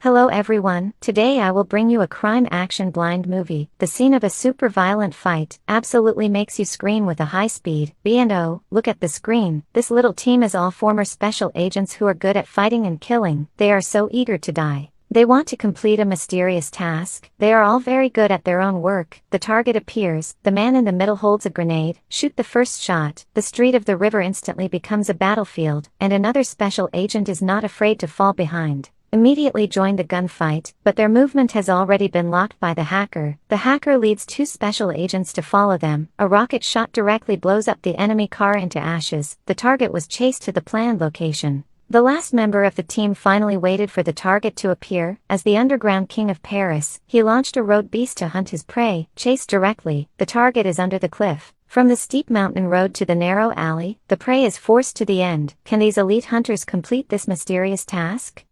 Hello everyone, today I will bring you a crime action blind movie. The scene of a super violent fight absolutely makes you scream with a high speed. B&O, look at the screen. This little team is all former special agents who are good at fighting and killing. They are so eager to die. They want to complete a mysterious task. They are all very good at their own work. The target appears, the man in the middle holds a grenade, shoot the first shot, the street of the river instantly becomes a battlefield, and another special agent is not afraid to fall behind. Immediately join the gunfight, but their movement has already been locked by the hacker. The hacker leads two special agents to follow them. A rocket shot directly blows up the enemy car into ashes. The target was chased to the planned location. The last member of the team finally waited for the target to appear. As the underground king of Paris, he launched a road beast to hunt his prey. Chased directly, the target is under the cliff. From the steep mountain road to the narrow alley, the prey is forced to the end. Can these elite hunters complete this mysterious task?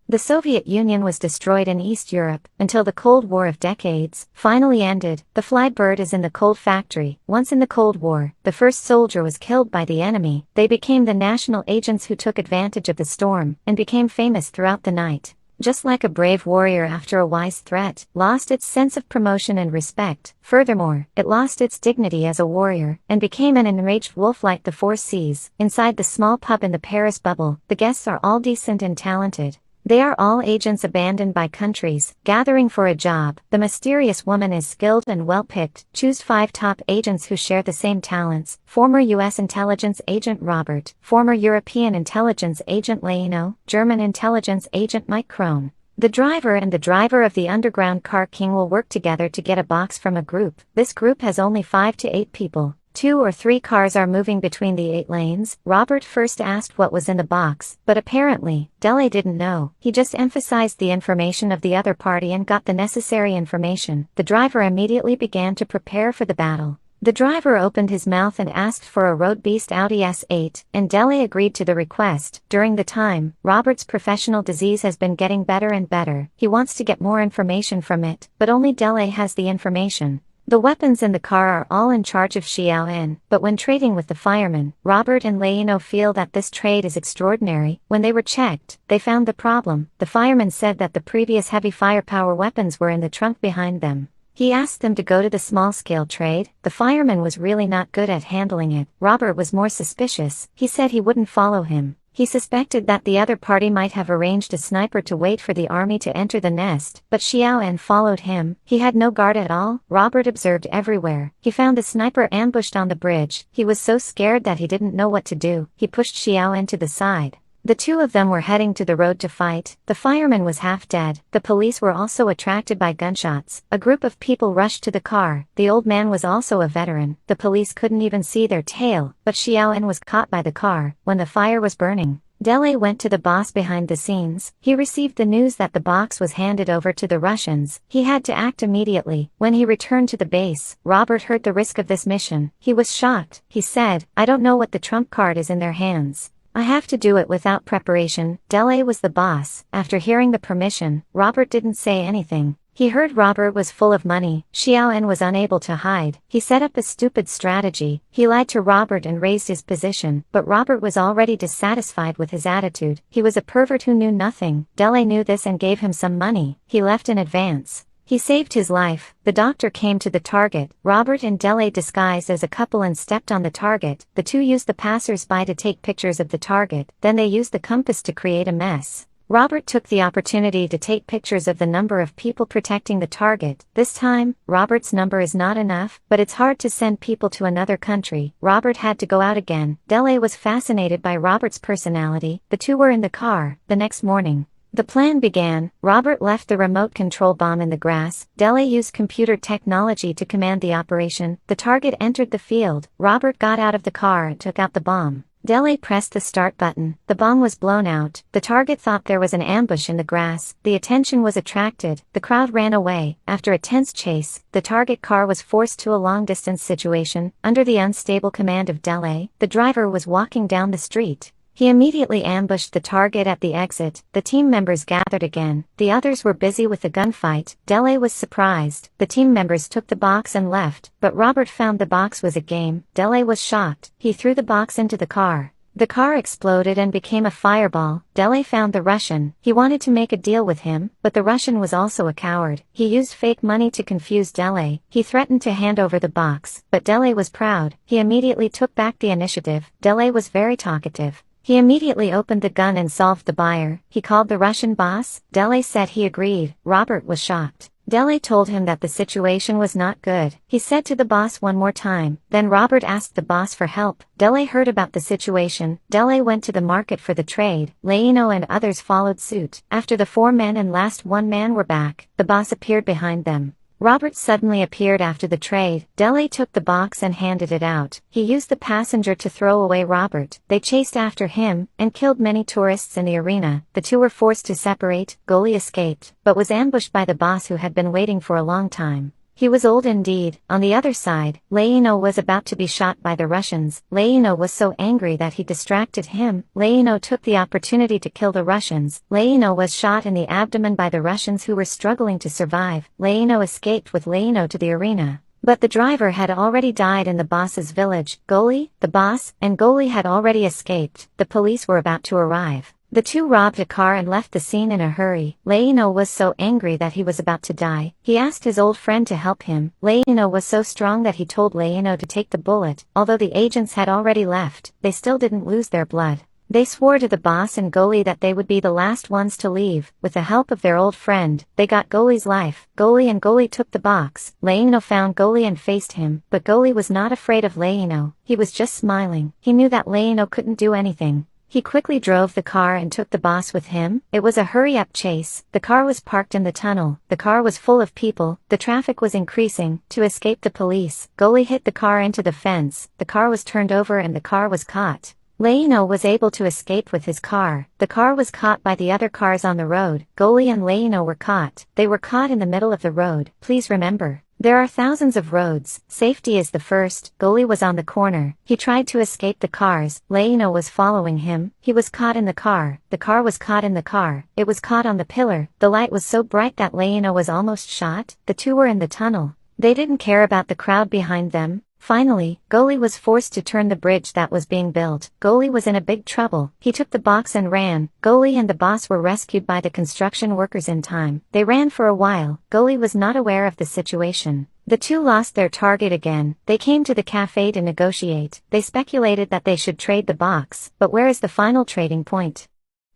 The Soviet Union was destroyed in East Europe, until the Cold War of decades finally ended. The fly bird is in the cold factory. Once in the Cold War, the first soldier was killed by the enemy. They became the national agents who took advantage of the storm, and became famous throughout the night. Just like a brave warrior after a wise threat, lost its sense of promotion and respect. Furthermore, it lost its dignity as a warrior, and became an enraged wolf like the Four Seas. Inside the small pub in the Paris bubble, the guests are all decent and talented. They are all agents abandoned by countries, gathering for a job. The mysterious woman is skilled and well-picked. Choose 5 top agents who share the same talents. Former US intelligence agent Robert, former European intelligence agent Leino, German intelligence agent Mike Krohn. The driver and the driver of the underground car king will work together to get a box from a group. This group has only 5 to 8 people. 2 or 3 cars are moving between the 8 lanes. Robert first asked what was in the box, but apparently, Dele didn't know. He just emphasized the information of the other party and got the necessary information. The driver immediately began to prepare for the battle. The driver opened his mouth and asked for a road beast Audi S8, and Dele agreed to the request. During the time, Robert's professional disease has been getting better and better. He wants to get more information from it, but only Dele has the information. The weapons in the car are all in charge of Xiaoen, but when trading with the firemen, Robert and Leino feel that this trade is extraordinary. When they were checked, they found the problem. The fireman said that the previous heavy firepower weapons were in the trunk behind them. He asked them to go to the small-scale trade. The fireman was really not good at handling it. Robert was more suspicious. He said he wouldn't follow him. He suspected that the other party might have arranged a sniper to wait for the army to enter the nest, but Xiaoen followed him. He had no guard at all. Robert observed everywhere. He found the sniper ambushed on the bridge. He was so scared that he didn't know what to do. He pushed Xiaoen to the side. The two of them were heading to the road to fight. The fireman was half dead. The police were also attracted by gunshots. A group of people rushed to the car. The old man was also a veteran. The police couldn't even see their tail, but Xiaoen was caught by the car. When the fire was burning, Dele went to the boss behind the scenes. He received the news that the box was handed over to the Russians. He had to act immediately. When he returned to the base, Robert heard the risk of this mission. He was shocked. He said, "I don't know what the trump card is in their hands. I have to do it without preparation." Dele was the boss. After hearing the permission, Robert didn't say anything. He heard Robert was full of money. Xiaoen was unable to hide. He set up a stupid strategy. He lied to Robert and raised his position, but Robert was already dissatisfied with his attitude. He was a pervert who knew nothing. Dele knew this and gave him some money. He left in advance. He saved his life. The doctor came to the target. Robert and Dele disguised as a couple and stepped on the target. The two used the passers-by to take pictures of the target. Then they used the compass to create a mess. Robert took the opportunity to take pictures of the number of people protecting the target. This time, Robert's number is not enough, but it's hard to send people to another country. Robert had to go out again. Dele was fascinated by Robert's personality. The two were in the car. The next morning, the plan began. Robert left the remote control bomb in the grass. Dele used computer technology to command the operation. The target entered the field. Robert got out of the car and took out the bomb. Dele pressed the start button. The bomb was blown out. The target thought there was an ambush in the grass. The attention was attracted. The crowd ran away. After a tense chase, the target car was forced to a long-distance situation. Under the unstable command of Dele, the driver was walking down the street. He immediately ambushed the target at the exit. The team members gathered again. The others were busy with the gunfight. Dele was surprised. The team members took the box and left, but Robert found the box was a game. Dele was shocked. He threw the box into the car. The car exploded and became a fireball. Dele found the Russian. He wanted to make a deal with him, but the Russian was also a coward. He used fake money to confuse Dele. He threatened to hand over the box, but Dele was proud. He immediately took back the initiative. Dele was very talkative. He immediately opened the gun and solved the buyer. He called the Russian boss. Dele said he agreed. Robert was shocked. Dele told him that the situation was not good. He said to the boss one more time. Then Robert asked the boss for help. Dele heard about the situation. Dele went to the market for the trade. Leino and others followed suit. After the 4 men and last 1 man were back, the boss appeared behind them. Robert suddenly appeared after the trade. Dele took the box and handed it out. He used the passenger to throw away Robert. They chased after him, and killed many tourists in the arena. The 2 were forced to separate. Goli escaped, but was ambushed by the boss who had been waiting for a long time. He was old indeed. On the other side, Leino was about to be shot by the Russians. Leino was so angry that he distracted him. Leino took the opportunity to kill the Russians. Leino was shot in the abdomen by the Russians who were struggling to survive. Leino escaped with Leino to the arena. But the driver had already died in the boss's village. Goli, the boss, and Goli had already escaped. The police were about to arrive. The 2 robbed a car and left the scene in a hurry. Leino was so angry that he was about to die. He asked his old friend to help him. Leino was so strong that he told Leino to take the bullet. Although the agents had already left, they still didn't lose their blood. They swore to the boss and Goli that they would be the last ones to leave. With the help of their old friend, they got Goli's life. Goli took the box. Leino found Goli and faced him, but Goli was not afraid of Leino. He was just smiling. He knew that Leino couldn't do anything. He quickly drove the car and took the boss with him. It was a hurry-up chase. The car was parked in the tunnel. The car was full of people. The traffic was increasing. To escape the police, Goli hit the car into the fence. The car was turned over and the car was caught. Leino was able to escape with his car. The car was caught by the other cars on the road. Goli and Leino were caught. They were caught in the middle of the road. Please remember, there are thousands of roads. Safety is the first. Goli was on the corner. He tried to escape the cars. Leino was following him. He was caught in the car. The car was caught in the car. It was caught on the pillar. The light was so bright that Leino was almost shot. The 2 were in the tunnel. They didn't care about the crowd behind them. Finally, Goli was forced to turn the bridge that was being built. Goli was in a big trouble. He took the box and ran. Goli and the boss were rescued by the construction workers in time. They ran for a while. Goli was not aware of the situation. The 2 lost their target again. They came to the cafe to negotiate. They speculated that they should trade the box, but where is the final trading point?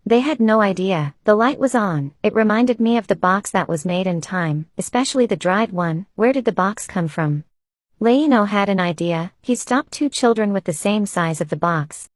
They had no idea. The light was on. It reminded me of the box that was made in time, especially the dried one. Where did the box come from? Leino had an idea. He stopped 2 children with the same size of the box.